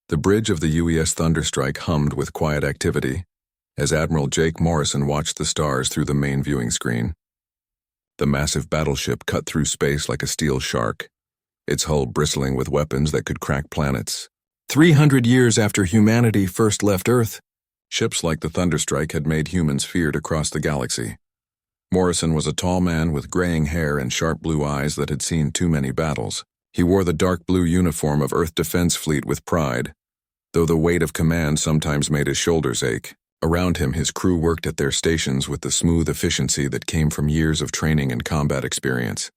The bridge of the UES Thunderstrike hummed with quiet activity as Admiral Jake Morrison watched the stars through the main viewing screen. The massive battleship cut through space like a steel shark, its hull bristling with weapons that could crack planets. 300 years after humanity first left Earth, ships like the Thunderstrike had made humans feared across the galaxy. Morrison was a tall man with graying hair and sharp blue eyes that had seen too many battles. He wore the dark blue uniform of Earth Defense Fleet with pride, though the weight of command sometimes made his shoulders ache. Around him, his crew worked at their stations with the smooth efficiency that came from years of training and combat experience.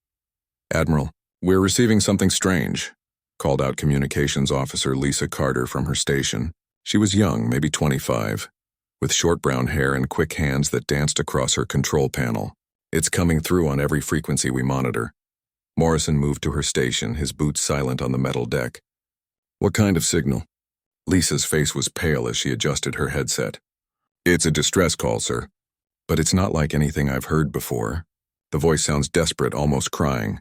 "Admiral, we're receiving something strange," called out Communications Officer Lisa Carter from her station. She was young, maybe 25, with short brown hair and quick hands that danced across her control panel. "It's coming through on every frequency we monitor." Morrison moved to her station, his boots silent on the metal deck. "What kind of signal?" Lisa's face was pale as she adjusted her headset. "It's a distress call, sir. But it's not like anything I've heard before." The voice sounds desperate, almost crying.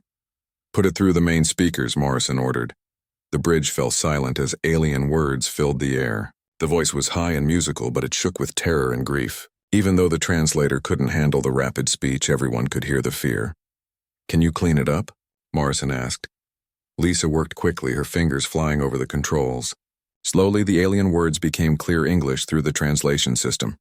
"Put it through the main speakers," Morrison ordered. The bridge fell silent as alien words filled the air. The voice was high and musical, but it shook with terror and grief. Even though the translator couldn't handle the rapid speech, everyone could hear the fear. "Can you clean it up?" Morrison asked. Lisa worked quickly, her fingers flying over the controls. Slowly, the alien words became clear English through the translation system.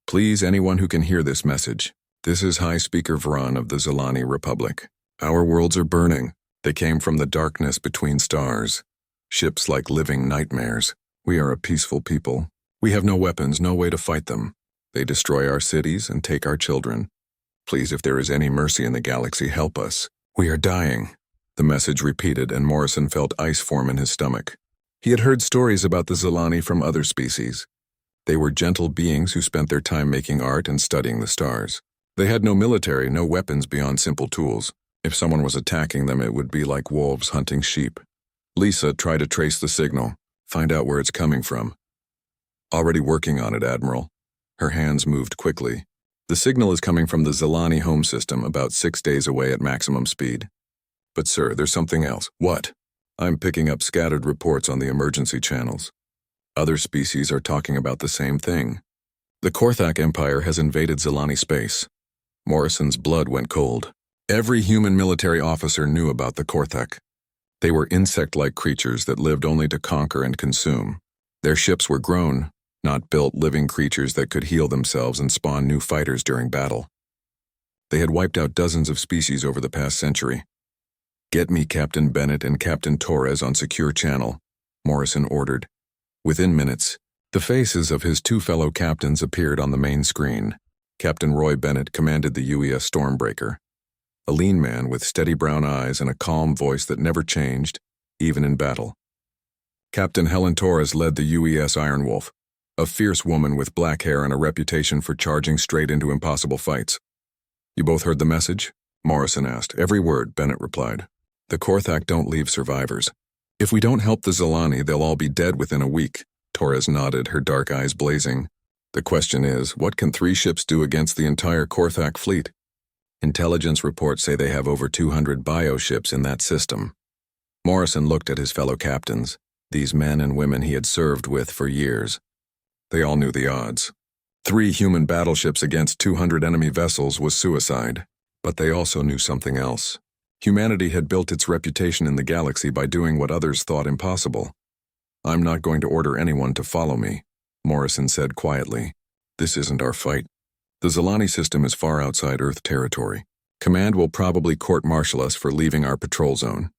"Please, anyone who can hear this message. This is High Speaker Vron of the Zilani Republic. Our worlds are burning. They came from the darkness between stars. Ships like living nightmares. We are a peaceful people. We have no weapons, no way to fight them. They destroy our cities and take our children. Please, if there is any mercy in the galaxy, help us. We are dying." The message repeated, and Morrison felt ice form in his stomach. He had heard stories about the Zilani from other species. They were gentle beings who spent their time making art and studying the stars. They had no military, no weapons beyond simple tools. If someone was attacking them, it would be like wolves hunting sheep. Lisa tried to trace the signal, find out where it's coming from. "Already working on it, Admiral." Her hands moved quickly. "The signal is coming from the Zilani home system, about 6 days away at maximum speed. But sir, there's something else." "What?" "I'm picking up scattered reports on the emergency channels. Other species are talking about the same thing. The Korthak Empire has invaded Zilani space." Morrison's blood went cold. Every human military officer knew about the Korthak. They were insect-like creatures that lived only to conquer and consume. Their ships were grown, not built, living creatures that could heal themselves and spawn new fighters during battle. They had wiped out dozens of species over the past century. "Get me Captain Bennett and Captain Torres on secure channel," Morrison ordered. Within minutes, the faces of his 2 fellow captains appeared on the main screen. Captain Roy Bennett commanded the UES Stormbreaker, a lean man with steady brown eyes and a calm voice that never changed, even in battle. Captain Helen Torres led the UES Ironwolf, a fierce woman with black hair and a reputation for charging straight into impossible fights. "You both heard the message?" Morrison asked. "Every word," Bennett replied. "The Korthak don't leave survivors. If we don't help the Zilani, they'll all be dead within a week." Torres nodded, her dark eyes blazing. "The question is, what can 3 ships do against the entire Korthak fleet? Intelligence reports say they have over 200 bioships in that system." Morrison looked at his fellow captains, these men and women he had served with for years. They all knew the odds. 3 human battleships against 200 enemy vessels was suicide. But they also knew something else. Humanity had built its reputation in the galaxy by doing what others thought impossible. "I'm not going to order anyone to follow me," Morrison said quietly. "This isn't our fight. The Zilani system is far outside Earth territory. Command will probably court-martial us for leaving our patrol zone."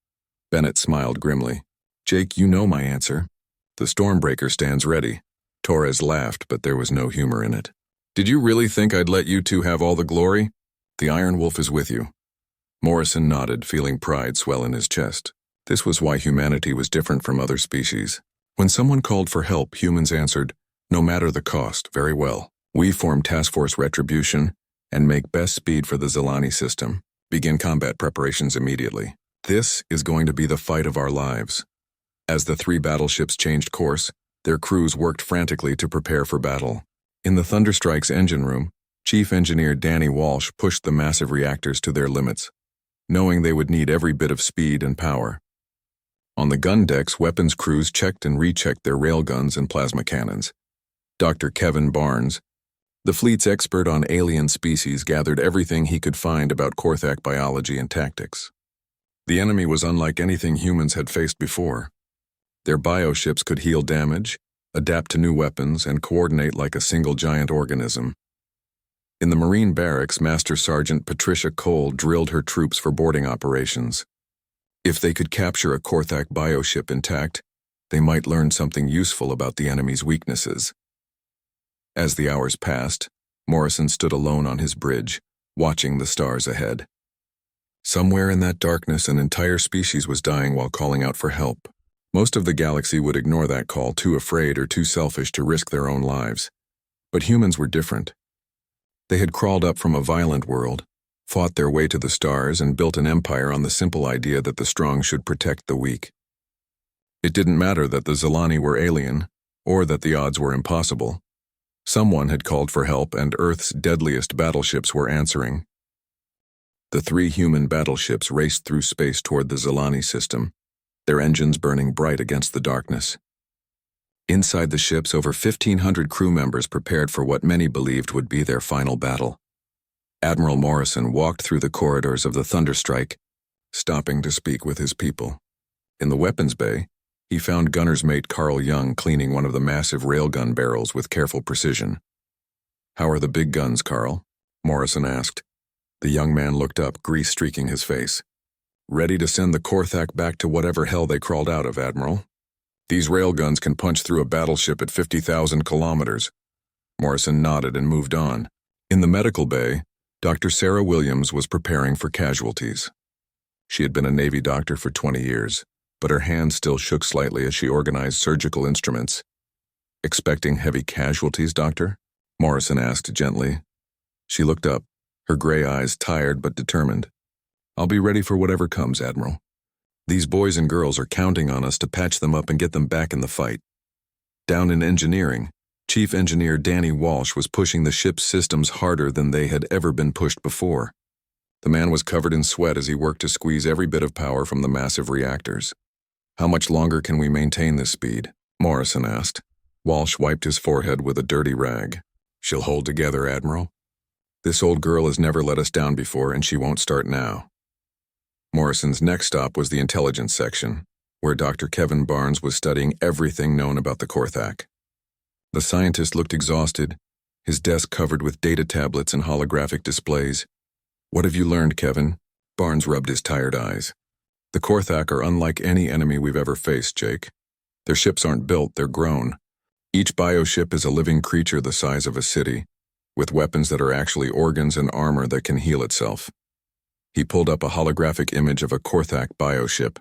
Bennett smiled grimly. "Jake, you know my answer. The Stormbreaker stands ready." Torres laughed, but there was no humor in it. "Did you really think I'd let you 2 have all the glory? The Iron Wolf is with you." Morrison nodded, feeling pride swell in his chest. This was why humanity was different from other species. When someone called for help, humans answered, "No matter the cost, very well. We form Task Force Retribution and make best speed for the Zilani system. Begin combat preparations immediately. This is going to be the fight of our lives." As the 3 battleships changed course, their crews worked frantically to prepare for battle. In the Thunderstrike's engine room, Chief Engineer Danny Walsh pushed the massive reactors to their limits, knowing they would need every bit of speed and power. On the gun decks, weapons crews checked and rechecked their railguns and plasma cannons. Dr. Kevin Barnes, the fleet's expert on alien species, gathered everything he could find about Korthak biology and tactics. The enemy was unlike anything humans had faced before. Their bioships could heal damage, adapt to new weapons, and coordinate like a single giant organism. In the Marine barracks, Master Sergeant Patricia Cole drilled her troops for boarding operations. If they could capture a Korthak bioship intact, they might learn something useful about the enemy's weaknesses. As the hours passed, Morrison stood alone on his bridge, watching the stars ahead. Somewhere in that darkness, an entire species was dying while calling out for help. Most of the galaxy would ignore that call, too afraid or too selfish to risk their own lives. But humans were different. They had crawled up from a violent world, fought their way to the stars, and built an empire on the simple idea that the strong should protect the weak. It didn't matter that the Zilani were alien, or that the odds were impossible. Someone had called for help, and Earth's deadliest battleships were answering. The 3 human battleships raced through space toward the Zilani system, their engines burning bright against the darkness. Inside the ships, over 1,500 crew members prepared for what many believed would be their final battle. Admiral Morrison walked through the corridors of the Thunderstrike, stopping to speak with his people. In the weapons bay, he found gunner's mate Carl Young cleaning one of the massive railgun barrels with careful precision. "How are the big guns, Carl?" Morrison asked. The young man looked up, grease streaking his face. "Ready to send the Korthak back to whatever hell they crawled out of, Admiral. These railguns can punch through a battleship at 50,000 kilometers." Morrison nodded and moved on. In the medical bay, Dr. Sarah Williams was preparing for casualties. She had been a Navy doctor for 20 years, but her hand still shook slightly as she organized surgical instruments. "Expecting heavy casualties, Doctor?" Morrison asked gently. She looked up, her gray eyes tired but determined. "I'll be ready for whatever comes, Admiral. These boys and girls are counting on us to patch them up and get them back in the fight." Down in engineering, Chief Engineer Danny Walsh was pushing the ship's systems harder than they had ever been pushed before. The man was covered in sweat as he worked to squeeze every bit of power from the massive reactors. "How much longer can we maintain this speed?" Morrison asked. Walsh wiped his forehead with a dirty rag. "She'll hold together, Admiral. This old girl has never let us down before, and she won't start now." Morrison's next stop was the intelligence section, where Dr. Kevin Barnes was studying everything known about the Korthak. The scientist looked exhausted, his desk covered with data tablets and holographic displays. "What have you learned, Kevin?" Barnes rubbed his tired eyes. "The Korthak are unlike any enemy we've ever faced, Jake. Their ships aren't built, they're grown. Each bioship is a living creature the size of a city, with weapons that are actually organs and armor that can heal itself." He pulled up a holographic image of a Korthak bioship.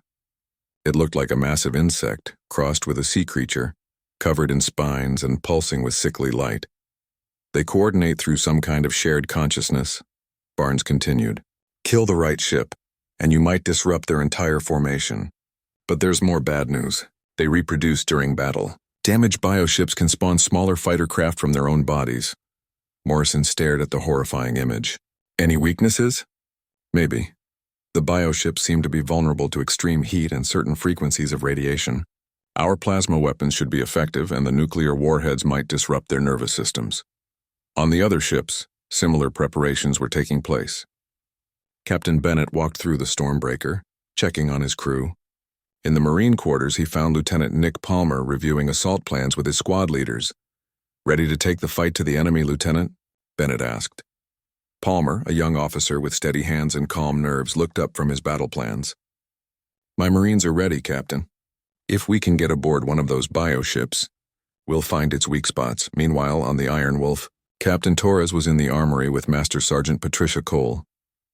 It looked like a massive insect, crossed with a sea creature, covered in spines and pulsing with sickly light. "They coordinate through some kind of shared consciousness," Barnes continued. "Kill the right ship, and you might disrupt their entire formation. But there's more bad news. They reproduce during battle. Damaged bioships can spawn smaller fighter craft from their own bodies." Morrison stared at the horrifying image. "Any weaknesses?" "Maybe. The bioships seem to be vulnerable to extreme heat and certain frequencies of radiation. Our plasma weapons should be effective, and the nuclear warheads might disrupt their nervous systems. On the other ships, similar preparations were taking place." Captain Bennett walked through the Stormbreaker, checking on his crew. In the Marine quarters, he found Lieutenant Nick Palmer reviewing assault plans with his squad leaders. "Ready to take the fight to the enemy, Lieutenant?" Bennett asked. Palmer, a young officer with steady hands and calm nerves, looked up from his battle plans. "My Marines are ready, Captain. If we can get aboard one of those bioships, we'll find its weak spots." Meanwhile, on the Iron Wolf, Captain Torres was in the armory with Master Sergeant Patricia Cole.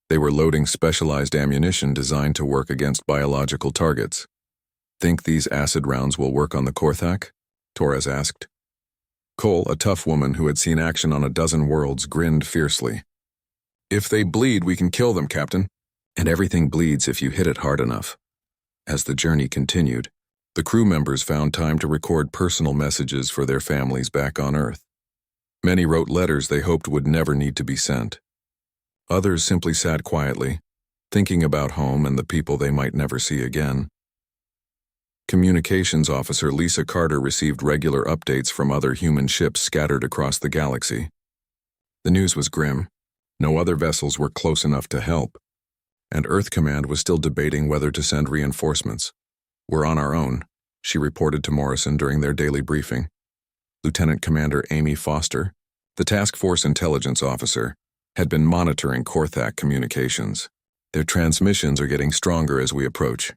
They were loading specialized ammunition designed to work against biological targets. "Think these acid rounds will work on the Korthak?" Torres asked. Cole, a tough woman who had seen action on a dozen worlds, grinned fiercely. "If they bleed, we can kill them, Captain. And everything bleeds if you hit it hard enough." As the journey continued, the crew members found time to record personal messages for their families back on Earth. Many wrote letters they hoped would never need to be sent. Others simply sat quietly, thinking about home and the people they might never see again. Communications Officer Lisa Carter received regular updates from other human ships scattered across the galaxy. The news was grim. No other vessels were close enough to help, and Earth Command was still debating whether to send reinforcements. "We're on our own," she reported to Morrison during their daily briefing. Lieutenant Commander Amy Foster, the Task Force Intelligence Officer, had been monitoring Korthak communications. "Their transmissions are getting stronger as we approach.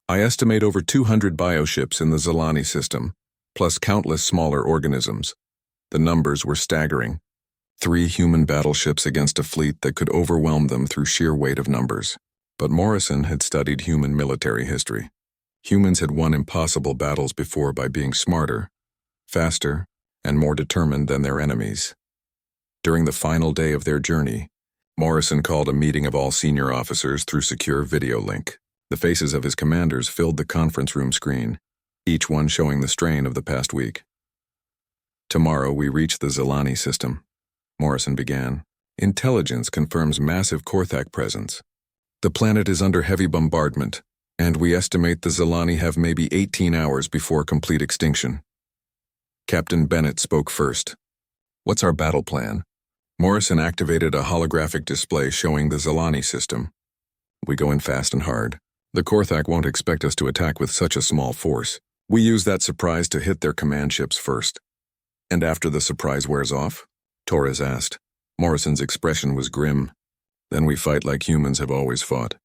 I estimate over 200 bioships in the Zalani system, plus countless smaller organisms." The numbers were staggering. 3 human battleships against a fleet that could overwhelm them through sheer weight of numbers. But Morrison had studied human military history. Humans had won impossible battles before by being smarter, faster, and more determined than their enemies. During the final day of their journey, Morrison called a meeting of all senior officers through secure video link. The faces of his commanders filled the conference room screen, each one showing the strain of the past week. "Tomorrow we reach the Zalani system," Morrison began. "Intelligence confirms massive Korthak presence. The planet is under heavy bombardment, and we estimate the Zalani have maybe 18 hours before complete extinction." Captain Bennett spoke first. "What's our battle plan?" Morrison activated a holographic display showing the Zalani system. "We go in fast and hard. The Korthak won't expect us to attack with such a small force. We use that surprise to hit their command ships first." "And after the surprise wears off?" Torres asked. Morrison's expression was grim. "Then we fight like humans have always fought.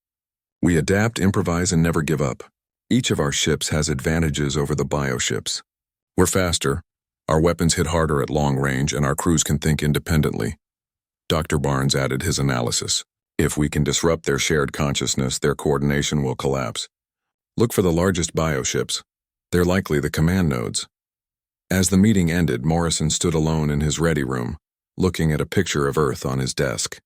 We adapt, improvise, and never give up. Each of our ships has advantages over the bioships. We're faster, our weapons hit harder at long range, and our crews can think independently." Dr. Barnes added his analysis. "If we can disrupt their shared consciousness, their coordination will collapse. Look for the largest bioships. They're likely the command nodes." As the meeting ended, Morrison stood alone in his ready room, looking at a picture of Earth on his desk.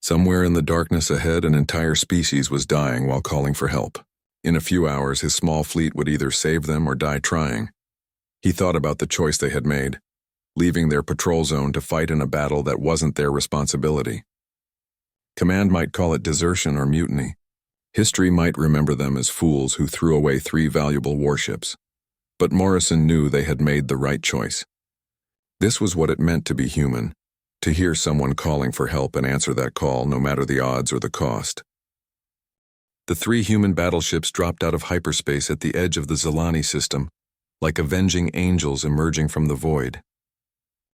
Somewhere in the darkness ahead, an entire species was dying while calling for help. In a few hours, his small fleet would either save them or die trying. He thought about the choice they had made, leaving their patrol zone to fight in a battle that wasn't their responsibility. Command might call it desertion or mutiny. History might remember them as fools who threw away 3 valuable warships. But Morrison knew they had made the right choice. This was what it meant to be human, to hear someone calling for help and answer that call no matter the odds or the cost. The 3 human battleships dropped out of hyperspace at the edge of the Zalani system, like avenging angels emerging from the void.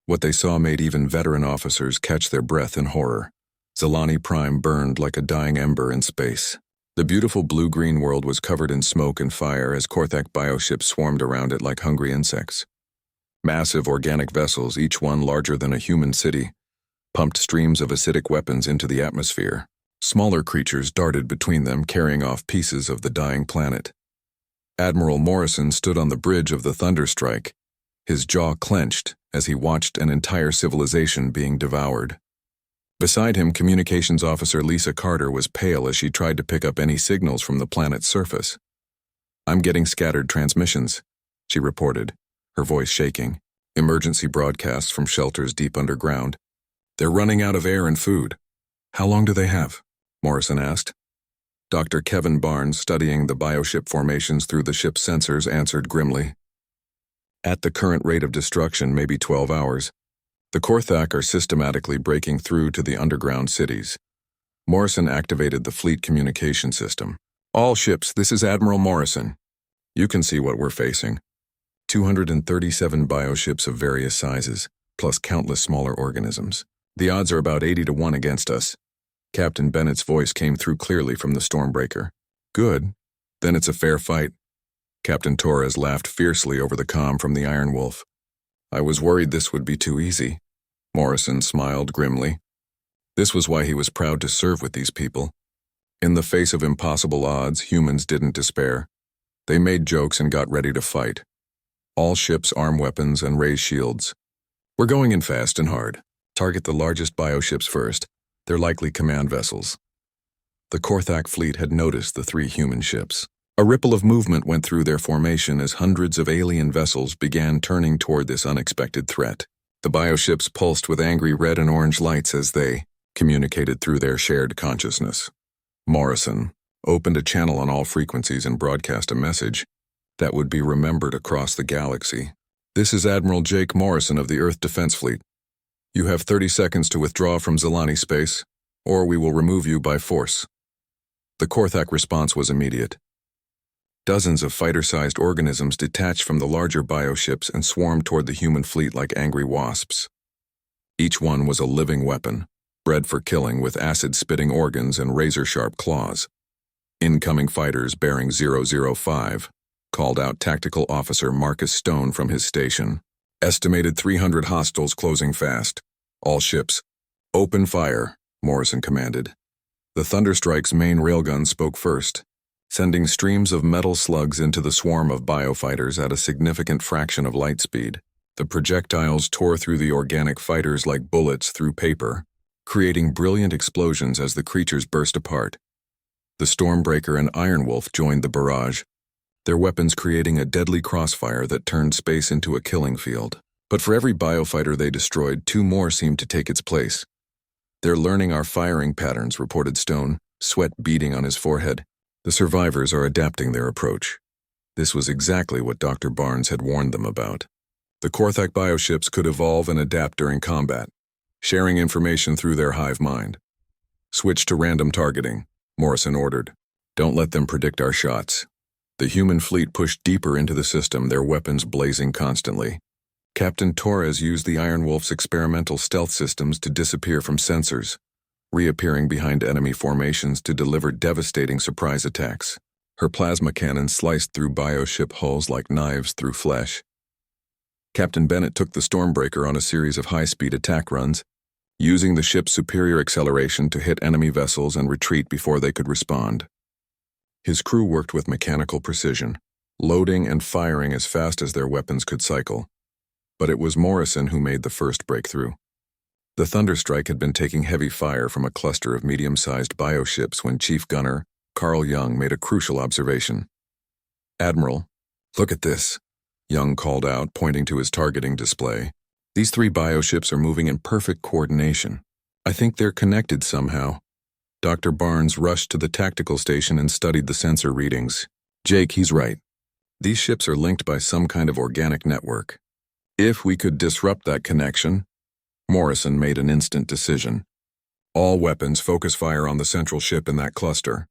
What they saw made even veteran officers catch their breath in horror. Zalani Prime burned like a dying ember in space. The beautiful blue-green world was covered in smoke and fire as Korthak bioships swarmed around it like hungry insects. Massive organic vessels, each one larger than a human city, pumped streams of acidic weapons into the atmosphere. Smaller creatures darted between them, carrying off pieces of the dying planet. Admiral Morrison stood on the bridge of the Thunderstrike, his jaw clenched as he watched an entire civilization being devoured. Beside him, Communications Officer Lisa Carter was pale as she tried to pick up any signals from the planet's surface. "I'm getting scattered transmissions," she reported, her voice shaking. "Emergency broadcasts from shelters deep underground. They're running out of air and food." "How long do they have?" Morrison asked. Dr. Kevin Barnes, studying the bioship formations through the ship's sensors, answered grimly. "At the current rate of destruction, maybe 12 hours. The Korthak are systematically breaking through to the underground cities." Morrison activated the fleet communication system. "All ships, this is Admiral Morrison. You can see what we're facing. 237 bioships of various sizes, plus countless smaller organisms. The odds are about 80 to 1 against us." Captain Bennett's voice came through clearly from the Stormbreaker. "Good. Then it's a fair fight." Captain Torres laughed fiercely over the comm from the Iron Wolf. "I was worried this would be too easy." Morrison smiled grimly. This was why he was proud to serve with these people. In the face of impossible odds, humans didn't despair. They made jokes and got ready to fight. All ships arm weapons and raise shields. "We're going in fast and hard. Target the largest bioships first. They're likely command vessels." The Korthak fleet had noticed the 3 human ships. A ripple of movement went through their formation as hundreds of alien vessels began turning toward this unexpected threat. The bioships pulsed with angry red and orange lights as they communicated through their shared consciousness. Morrison opened a channel on all frequencies and broadcast a message. that would be remembered across the galaxy. This is Admiral Jake Morrison of the Earth Defense Fleet. You have 30 seconds to withdraw from Zilani space, or we will remove you by force. The Korthak response was immediate. Dozens of fighter-sized organisms detached from the larger bioships and swarmed toward the human fleet like angry wasps. Each one was a living weapon, bred for killing with acid-spitting organs and razor-sharp claws. Incoming fighters bearing 005 called out Tactical Officer Marcus Stone from his station. Estimated 300 hostiles closing fast. All ships, open fire, Morrison commanded. The Thunderstrike's main railgun spoke first, sending streams of metal slugs into the swarm of biofighters at a significant fraction of light speed. The projectiles tore through the organic fighters like bullets through paper, creating brilliant explosions as the creatures burst apart. The Stormbreaker and Ironwolf joined the barrage, their weapons creating a deadly crossfire that turned space into a killing field. But for every biofighter they destroyed, 2 more seemed to take its place. They're learning our firing patterns, reported Stone, sweat beading on his forehead. The survivors are adapting their approach. This was exactly what Dr. Barnes had warned them about. The Korthak bioships could evolve and adapt during combat, sharing information through their hive mind. Switch to random targeting, Morrison ordered. Don't let them predict our shots. The human fleet pushed deeper into the system, their weapons blazing constantly. Captain Torres used the Iron Wolf's experimental stealth systems to disappear from sensors, reappearing behind enemy formations to deliver devastating surprise attacks. Her plasma cannon sliced through bioship hulls like knives through flesh. Captain Bennett took the Stormbreaker on a series of high-speed attack runs, using the ship's superior acceleration to hit enemy vessels and retreat before they could respond. His crew worked with mechanical precision, loading and firing as fast as their weapons could cycle. But it was Morrison who made the first breakthrough. The Thunderstrike had been taking heavy fire from a cluster of medium-sized bioships when Chief Gunner Carl Young made a crucial observation. "Admiral, look at this," Young called out, pointing to his targeting display. "These 3 bioships are moving in perfect coordination. I think they're connected somehow." Dr. Barnes rushed to the tactical station and studied the sensor readings. "Jake, he's right. These ships are linked by some kind of organic network. If we could disrupt that connection..." Morrison made an instant decision. "All weapons focus fire on the central ship in that cluster.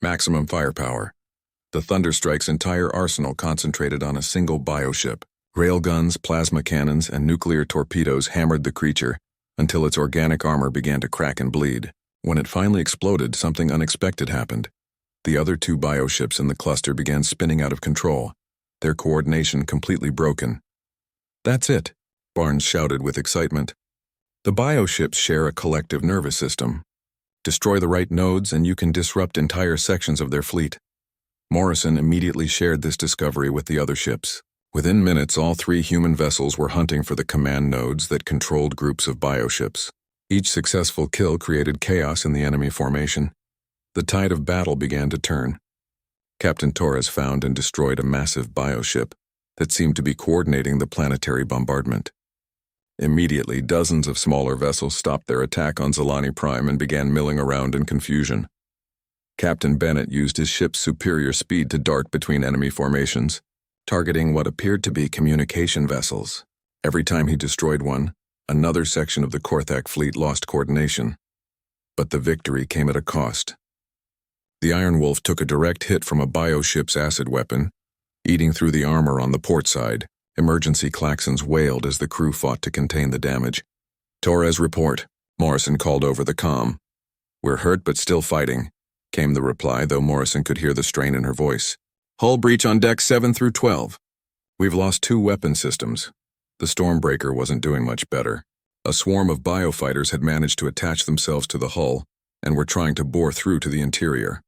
Maximum firepower. The Thunderstrike's entire arsenal concentrated on a single bioship. Railguns, plasma cannons, and nuclear torpedoes hammered the creature until its organic armor began to crack and bleed. When it finally exploded, something unexpected happened. The other 2 bioships in the cluster began spinning out of control, their coordination completely broken. "That's it," Barnes shouted with excitement. "The bioships share a collective nervous system. Destroy the right nodes and you can disrupt entire sections of their fleet." Morrison immediately shared this discovery with the other ships. Within minutes, all 3 human vessels were hunting for the command nodes that controlled groups of bioships. Each successful kill created chaos in the enemy formation. The tide of battle began to turn. Captain Torres found and destroyed a massive bioship that seemed to be coordinating the planetary bombardment. Immediately, dozens of smaller vessels stopped their attack on Zilani Prime and began milling around in confusion. Captain Bennett used his ship's superior speed to dart between enemy formations, targeting what appeared to be communication vessels. Every time he destroyed one, another section of the Korthak fleet lost coordination. But the victory came at a cost. The Iron Wolf took a direct hit from a bioship's acid weapon, eating through the armor on the port side. Emergency klaxons wailed as the crew fought to contain the damage. "Torres, report," Morrison called over the comm. "We're hurt but still fighting," came the reply, though Morrison could hear the strain in her voice. "Hull breach on decks 7 through 12. We've lost 2 weapon systems." The Stormbreaker wasn't doing much better. A swarm of biofighters had managed to attach themselves to the hull and were trying to bore through to the interior.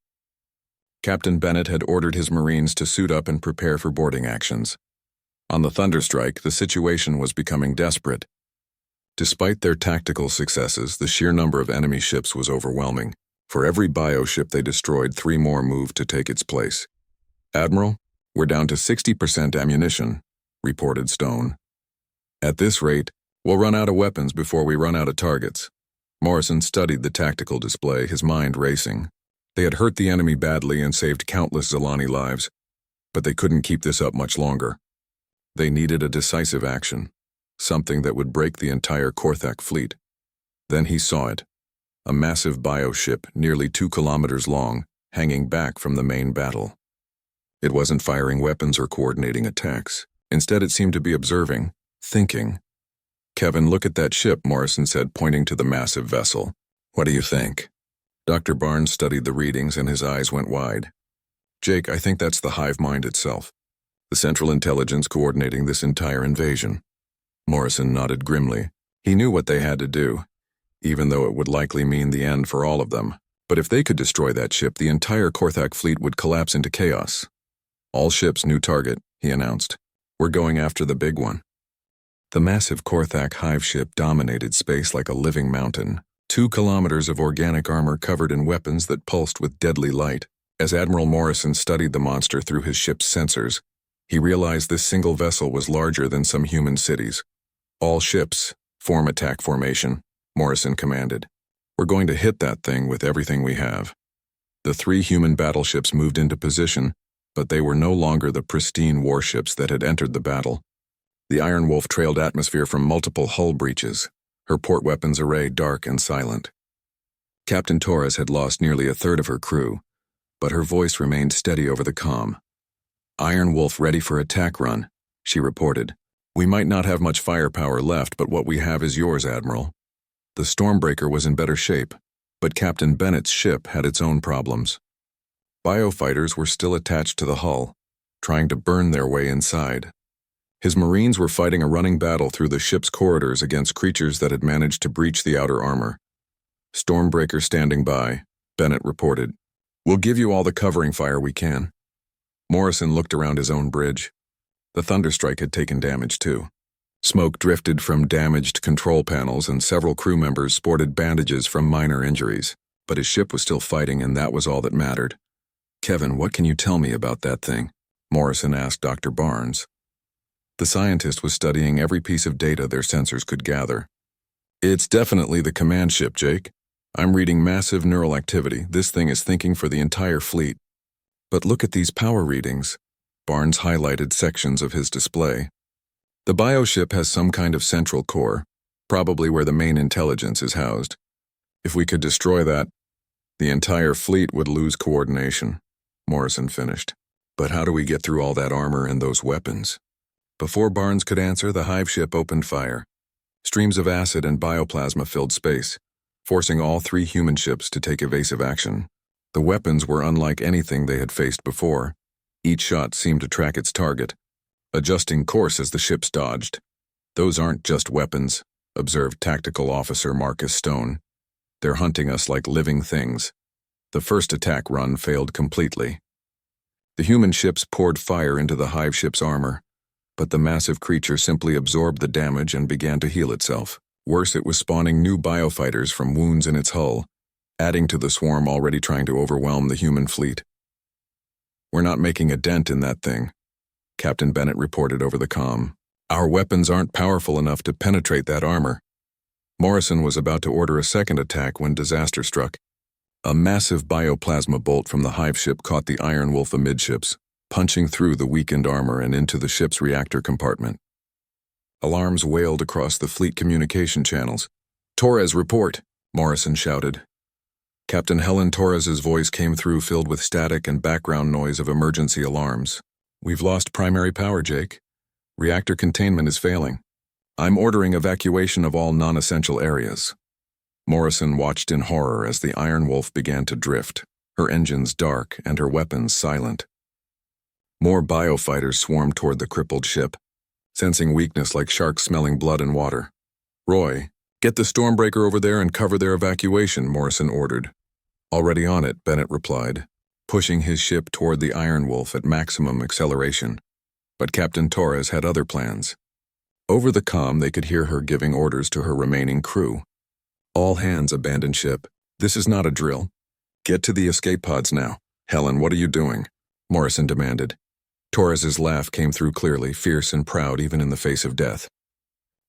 Captain Bennett had ordered his Marines to suit up and prepare for boarding actions. On the Thunderstrike, the situation was becoming desperate. Despite their tactical successes, the sheer number of enemy ships was overwhelming. For every bioship they destroyed, 3 more moved to take its place. "Admiral, we're down to 60% ammunition," reported Stone. "At this rate, we'll run out of weapons before we run out of targets." Morrison studied the tactical display, his mind racing. They had hurt the enemy badly and saved countless Zilani lives. But they couldn't keep this up much longer. They needed a decisive action, something that would break the entire Korthak fleet. Then he saw it. A massive bioship, nearly 2 kilometers long, hanging back from the main battle. It wasn't firing weapons or coordinating attacks. Instead, it seemed to be observing, thinking. "Kevin, look at that ship," Morrison said, pointing to the massive vessel. "What do you think?" Dr. Barnes studied the readings and his eyes went wide. "Jake, I think that's the hive mind itself. The Central Intelligence coordinating this entire invasion." Morrison nodded grimly. He knew what they had to do, even though it would likely mean the end for all of them. But if they could destroy that ship, the entire Korthak fleet would collapse into chaos. "All ships, new target," he announced. "We're going after the big one." The massive Korthak hive ship dominated space like a living mountain. 2 kilometers of organic armor covered in weapons that pulsed with deadly light. As Admiral Morrison studied the monster through his ship's sensors, he realized this single vessel was larger than some human cities. "All ships, form attack formation," Morrison commanded. "We're going to hit that thing with everything we have." The 3 human battleships moved into position, but they were no longer the pristine warships that had entered the battle. The Iron Wolf trailed atmosphere from multiple hull breaches, her port weapons array dark and silent. Captain Torres had lost nearly a third of her crew, but her voice remained steady over the comm. "Iron Wolf ready for attack run," she reported. "We might not have much firepower left, but what we have is yours, Admiral." The Stormbreaker was in better shape, but Captain Bennett's ship had its own problems. Biofighters were still attached to the hull, trying to burn their way inside. His Marines were fighting a running battle through the ship's corridors against creatures that had managed to breach the outer armor. "Stormbreaker standing by," Bennett reported. "We'll give you all the covering fire we can." Morrison looked around his own bridge. The Thunderstrike had taken damage too. Smoke drifted from damaged control panels and several crew members sported bandages from minor injuries, but his ship was still fighting and that was all that mattered. "Kevin, what can you tell me about that thing?" Morrison asked Dr. Barnes. The scientist was studying every piece of data their sensors could gather. "It's definitely the command ship, Jake. I'm reading massive neural activity. This thing is thinking for the entire fleet." "But look at these power readings." Barnes highlighted sections of his display. "The bioship has some kind of central core, probably where the main intelligence is housed. If we could destroy that, the entire fleet would lose coordination," Morrison finished. "But how do we get through all that armor and those weapons?" Before Barnes could answer, the hive ship opened fire. Streams of acid and bioplasma filled space, forcing all 3 human ships to take evasive action. The weapons were unlike anything they had faced before. Each shot seemed to track its target, adjusting course as the ships dodged. "Those aren't just weapons," observed Tactical Officer Marcus Stone. "They're hunting us like living things." The first attack run failed completely. The human ships poured fire into the hive ship's armor, but the massive creature simply absorbed the damage and began to heal itself. Worse, it was spawning new biofighters from wounds in its hull, adding to the swarm already trying to overwhelm the human fleet. "We're not making a dent in that thing," Captain Bennett reported over the comm. "Our weapons aren't powerful enough to penetrate that armor." Morrison was about to order a second attack when disaster struck. A massive bioplasma bolt from the hive ship caught the Iron Wolf amidships, punching through the weakened armor and into the ship's reactor compartment. Alarms wailed across the fleet communication channels. "Torres, report!" Morrison shouted. Captain Helen Torres's voice came through filled with static and background noise of emergency alarms. "We've lost primary power, Jake. Reactor containment is failing. I'm ordering evacuation of all non-essential areas." Morrison watched in horror as the Iron Wolf began to drift, her engines dark and her weapons silent. More biofighters swarmed toward the crippled ship, sensing weakness like sharks smelling blood and water. "Roy, get the Stormbreaker over there and cover their evacuation," Morrison ordered. "Already on it," Bennett replied, pushing his ship toward the Iron Wolf at maximum acceleration. But Captain Torres had other plans. Over the comm, they could hear her giving orders to her remaining crew. "All hands abandon ship. This is not a drill. Get to the escape pods now." "Helen, what are you doing?" Morrison demanded. Torres's laugh came through clearly, fierce and proud even in the face of death.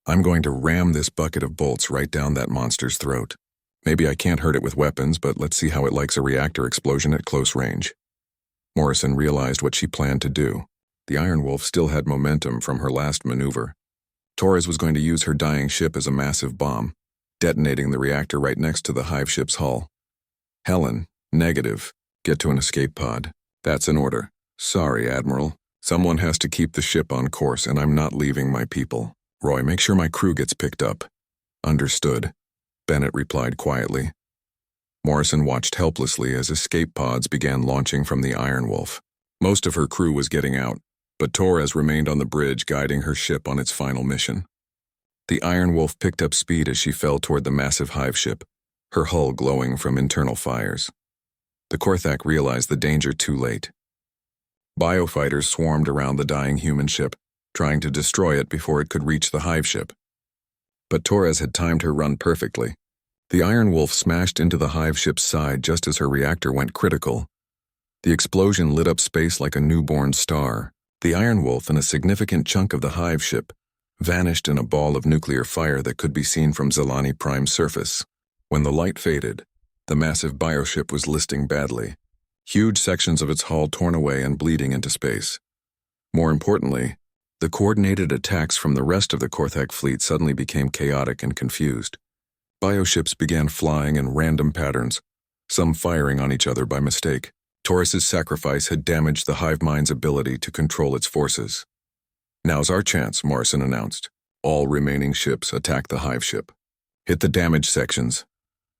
"I'm going to ram this bucket of bolts right down that monster's throat. Maybe I can't hurt it with weapons, but let's see how it likes a reactor explosion at close range." Morrison realized what she planned to do. The Iron Wolf still had momentum from her last maneuver. Torres was going to use her dying ship as a massive bomb, detonating the reactor right next to the hive ship's hull. Helen, negative. Get to an escape pod. That's an order. Sorry, Admiral. Someone has to keep the ship on course, and I'm not leaving my people. Roy, make sure my crew gets picked up. Understood, Bennett replied quietly. Morrison watched helplessly as escape pods began launching from the Iron Wolf. Most of her crew was getting out, but Torres remained on the bridge guiding her ship on its final mission. The Iron Wolf picked up speed as she fell toward the massive hive ship, her hull glowing from internal fires. The Korthak realized the danger too late. Biofighters swarmed around the dying human ship, trying to destroy it before it could reach the hive ship. But Torres had timed her run perfectly. The Iron Wolf smashed into the hive ship's side just as her reactor went critical. The explosion lit up space like a newborn star. The Iron Wolf and a significant chunk of the hive ship vanished in a ball of nuclear fire that could be seen from Zalani Prime's surface. When the light faded, the massive bioship was listing badly, huge sections of its hull torn away and bleeding into space. More importantly, the coordinated attacks from the rest of the Korthak fleet suddenly became chaotic and confused. Bioships began flying in random patterns, some firing on each other by mistake. Torres's sacrifice had damaged the hive mind's ability to control its forces. Now's our chance, Morrison announced. All remaining ships attack the hive ship. Hit the damaged sections.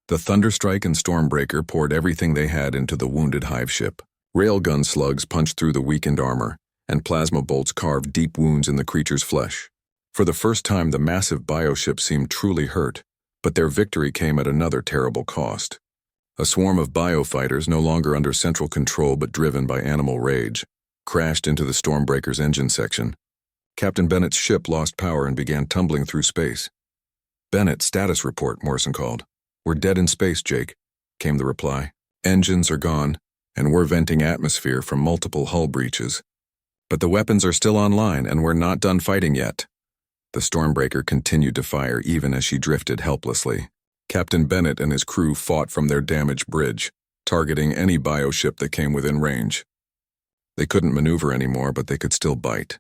The Thunderstrike and Stormbreaker poured everything they had into the wounded hive ship. Railgun slugs punched through the weakened armor, and plasma bolts carved deep wounds in the creature's flesh. For the first time, the massive bioship seemed truly hurt, but their victory came at another terrible cost. A swarm of biofighters, no longer under central control but driven by animal rage, crashed into the Stormbreaker's engine section. Captain Bennett's ship lost power and began tumbling through space. "Bennett, status report," Morrison called. "We're dead in space, Jake," came the reply. "Engines are gone, and we're venting atmosphere from multiple hull breaches. But the weapons are still online, and we're not done fighting yet." The Stormbreaker continued to fire even as she drifted helplessly. Captain Bennett and his crew fought from their damaged bridge, targeting any bioship that came within range. They couldn't maneuver anymore, but they could still bite.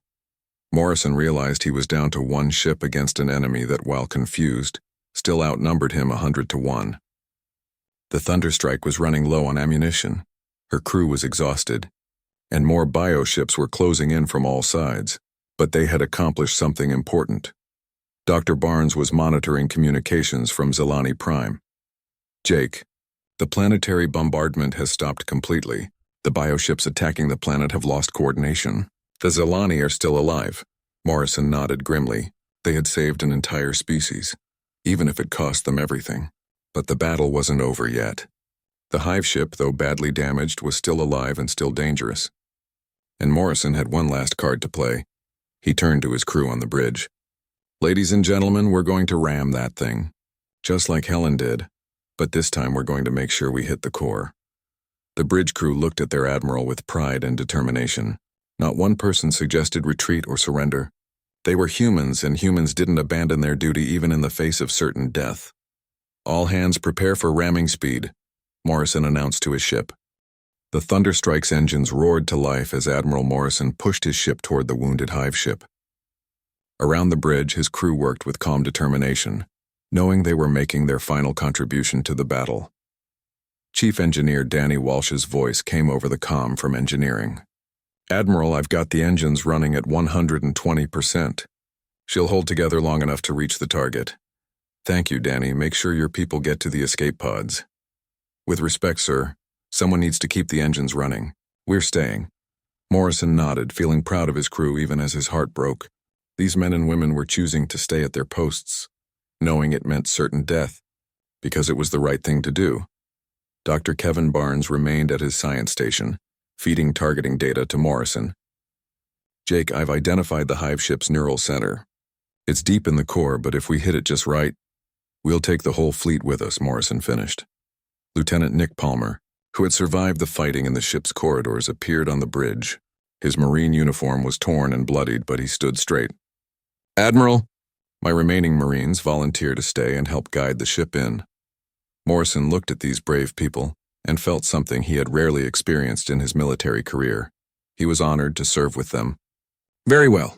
Morrison realized he was down to one ship against an enemy that, while confused, still outnumbered him 100 to 1. The Thunderstrike was running low on ammunition. Her crew was exhausted, and more bioships were closing in from all sides. But they had accomplished something important. Dr. Barnes was monitoring communications from Zalani Prime. "Jake, the planetary bombardment has stopped completely. The bioships attacking the planet have lost coordination. The Zalani are still alive." Morrison nodded grimly. They had saved an entire species, even if it cost them everything. But the battle wasn't over yet. The hive ship, though badly damaged, was still alive and still dangerous. And Morrison had one last card to play. He turned to his crew on the bridge. "Ladies and gentlemen, we're going to ram that thing. Just like Helen did, but this time we're going to make sure we hit the core." The bridge crew looked at their admiral with pride and determination. Not one person suggested retreat or surrender. They were humans, and humans didn't abandon their duty even in the face of certain death. "All hands prepare for ramming speed," Morrison announced to his ship. The Thunderstrike's engines roared to life as Admiral Morrison pushed his ship toward the wounded hive ship. Around the bridge, his crew worked with calm determination, knowing they were making their final contribution to the battle. Chief Engineer Danny Walsh's voice came over the comm from engineering. "Admiral, I've got the engines running at 120%. She'll hold together long enough to reach the target." "Thank you, Danny. Make sure your people get to the escape pods." "With respect, sir. Someone needs to keep the engines running. We're staying." Morrison nodded, feeling proud of his crew even as his heart broke. These men and women were choosing to stay at their posts, knowing it meant certain death, because it was the right thing to do. Dr. Kevin Barnes remained at his science station, feeding targeting data to Morrison. "Jake, I've identified the hive ship's neural center. It's deep in the core, but if we hit it just right, we'll take the whole fleet with us," Morrison finished. Lieutenant Nick Palmer, who had survived the fighting in the ship's corridors, appeared on the bridge. His Marine uniform was torn and bloodied, but he stood straight. "Admiral, my remaining Marines volunteer to stay and help guide the ship in." Morrison looked at these brave people, and felt something he had rarely experienced in his military career. He was honored to serve with them. Very well.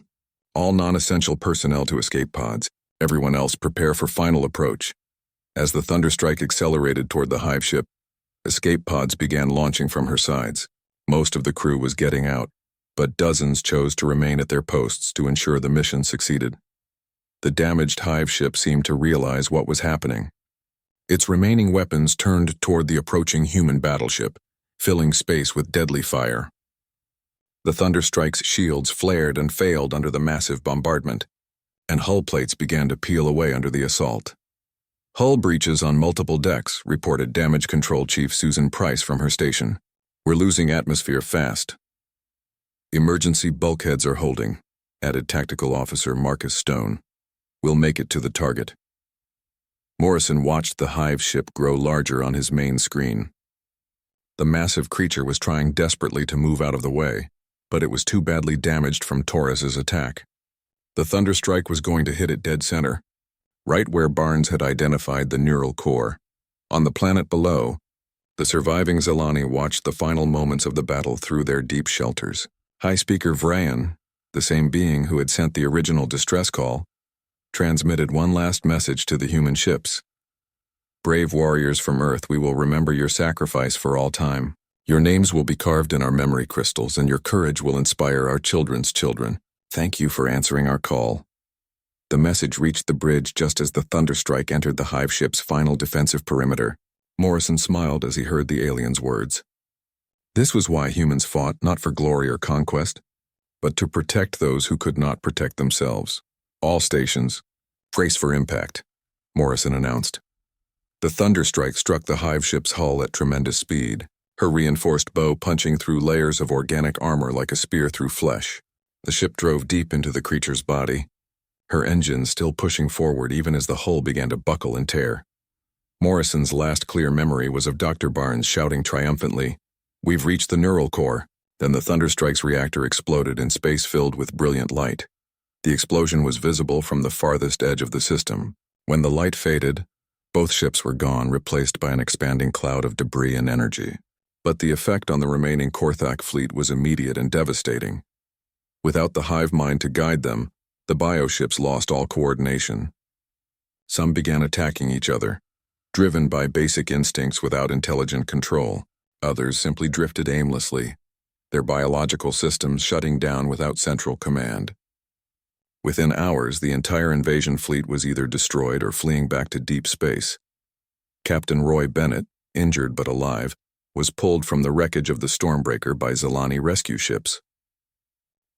All non-essential personnel to escape pods. Everyone else prepare for final approach. As the Thunderstrike accelerated toward the hive ship, escape pods began launching from her sides. Most of the crew was getting out, but dozens chose to remain at their posts to ensure the mission succeeded. The damaged hive ship seemed to realize what was happening. Its remaining weapons turned toward the approaching human battleship, filling space with deadly fire. The Thunderstrike's shields flared and failed under the massive bombardment, and hull plates began to peel away under the assault. Hull breaches on multiple decks, reported Damage Control Chief Susan Price from her station. We're losing atmosphere fast. Emergency bulkheads are holding, added Tactical Officer Marcus Stone. We'll make it to the target. Morrison watched the hive ship grow larger on his main screen. The massive creature was trying desperately to move out of the way, but it was too badly damaged from Taurus's attack. The Thunderstrike was going to hit it dead center, right where Barnes had identified the neural core. On the planet below, the surviving Zelani watched the final moments of the battle through their deep shelters. High Speaker Vrayan, the same being who had sent the original distress call, transmitted one last message to the human ships. Brave warriors from Earth, we will remember your sacrifice for all time. Your names will be carved in our memory crystals, and your courage will inspire our children's children. Thank you for answering our call. The message reached the bridge just as the Thunderstrike entered the hive ship's final defensive perimeter. Morrison smiled as he heard the alien's words. This was why humans fought, not for glory or conquest, but to protect those who could not protect themselves. All stations, brace for impact, Morrison announced. The Thunderstrike struck the hive ship's hull at tremendous speed, her reinforced bow punching through layers of organic armor like a spear through flesh. The ship drove deep into the creature's body, her engines still pushing forward even as the hull began to buckle and tear. Morrison's last clear memory was of Dr. Barnes shouting triumphantly, "We've reached the neural core." Then the Thunderstrike's reactor exploded in space filled with brilliant light. The explosion was visible from the farthest edge of the system. When the light faded, both ships were gone, replaced by an expanding cloud of debris and energy. But the effect on the remaining Korthak fleet was immediate and devastating. Without the hive mind to guide them, the bioships lost all coordination. Some began attacking each other, driven by basic instincts without intelligent control. Others simply drifted aimlessly, their biological systems shutting down without central command. Within hours, the entire invasion fleet was either destroyed or fleeing back to deep space. Captain Roy Bennett, injured but alive, was pulled from the wreckage of the Stormbreaker by Zelani rescue ships.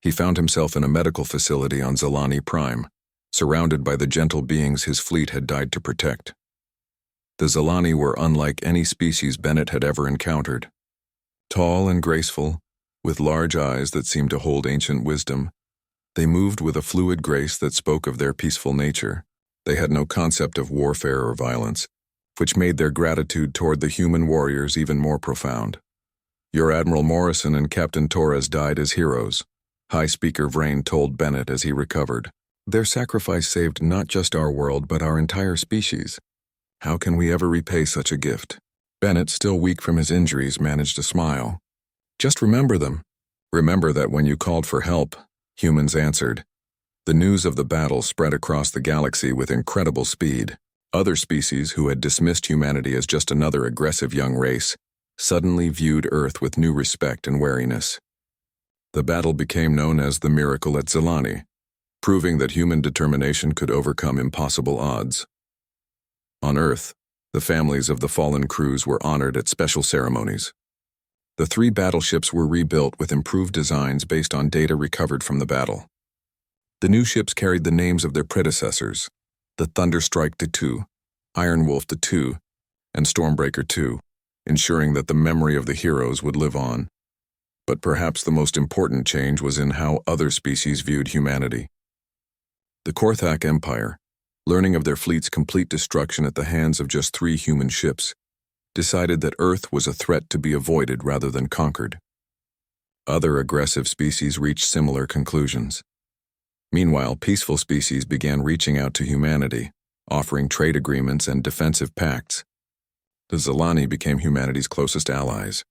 He found himself in a medical facility on Zelani Prime, surrounded by the gentle beings his fleet had died to protect. The Zelani were unlike any species Bennett had ever encountered. Tall and graceful, with large eyes that seemed to hold ancient wisdom, they moved with a fluid grace that spoke of their peaceful nature. They had no concept of warfare or violence, which made their gratitude toward the human warriors even more profound. Your Admiral Morrison and Captain Torres died as heroes, High Speaker Vrain told Bennett as he recovered. Their sacrifice saved not just our world but our entire species. How can we ever repay such a gift? Bennett, still weak from his injuries, managed to smile. Just remember them. Remember that when you called for help, humans answered. The news of the battle spread across the galaxy with incredible speed. Other species who had dismissed humanity as just another aggressive young race suddenly viewed Earth with new respect and wariness. The battle became known as the Miracle at Zelani, proving that human determination could overcome impossible odds. On Earth, the families of the fallen crews were honored at special ceremonies. The 3 battleships were rebuilt with improved designs based on data recovered from the battle. The new ships carried the names of their predecessors, the Thunderstrike II, Iron Wolf II, and Stormbreaker II, ensuring that the memory of the heroes would live on. But perhaps the most important change was in how other species viewed humanity. The Korthak Empire, learning of their fleet's complete destruction at the hands of just 3 human ships, decided that Earth was a threat to be avoided rather than conquered. Other aggressive species reached similar conclusions. Meanwhile, peaceful species began reaching out to humanity, offering trade agreements and defensive pacts. The Zilani became humanity's closest allies,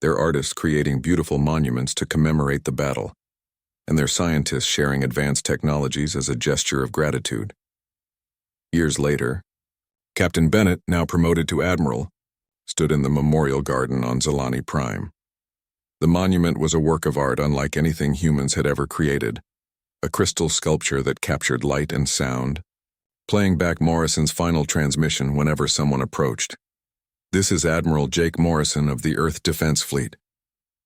their artists creating beautiful monuments to commemorate the battle, and their scientists sharing advanced technologies as a gesture of gratitude. Years later, Captain Bennett, now promoted to Admiral, stood in the memorial garden on Zilani Prime. The monument was a work of art unlike anything humans had ever created, a crystal sculpture that captured light and sound, playing back Morrison's final transmission whenever someone approached. "This is Admiral Jake Morrison of the Earth Defense Fleet.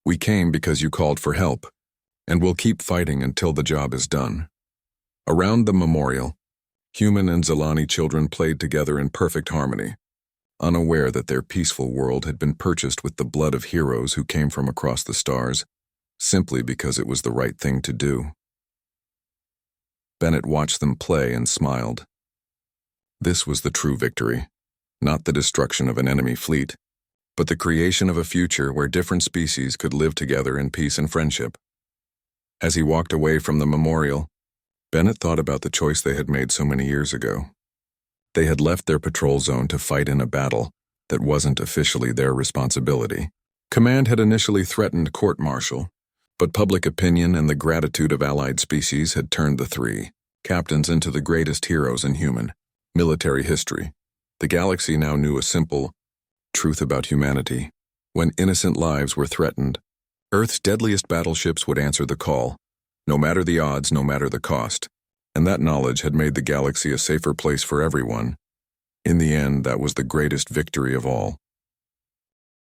We came because you called for help, and we'll keep fighting until the job is done." Around the memorial, human and Zilani children played together in perfect harmony, unaware that their peaceful world had been purchased with the blood of heroes who came from across the stars, simply because it was the right thing to do. Bennett watched them play and smiled. This was the true victory, not the destruction of an enemy fleet, but the creation of a future where different species could live together in peace and friendship. As he walked away from the memorial, Bennett thought about the choice they had made so many years ago. They had left their patrol zone to fight in a battle that wasn't officially their responsibility. Command had initially threatened court-martial, but public opinion and the gratitude of allied species had turned the three captains into the greatest heroes in human military history. The galaxy now knew a simple truth about humanity. When innocent lives were threatened, Earth's deadliest battleships would answer the call, no matter the odds, no matter the cost. And that knowledge had made the galaxy a safer place for everyone. In the end, that was the greatest victory of all.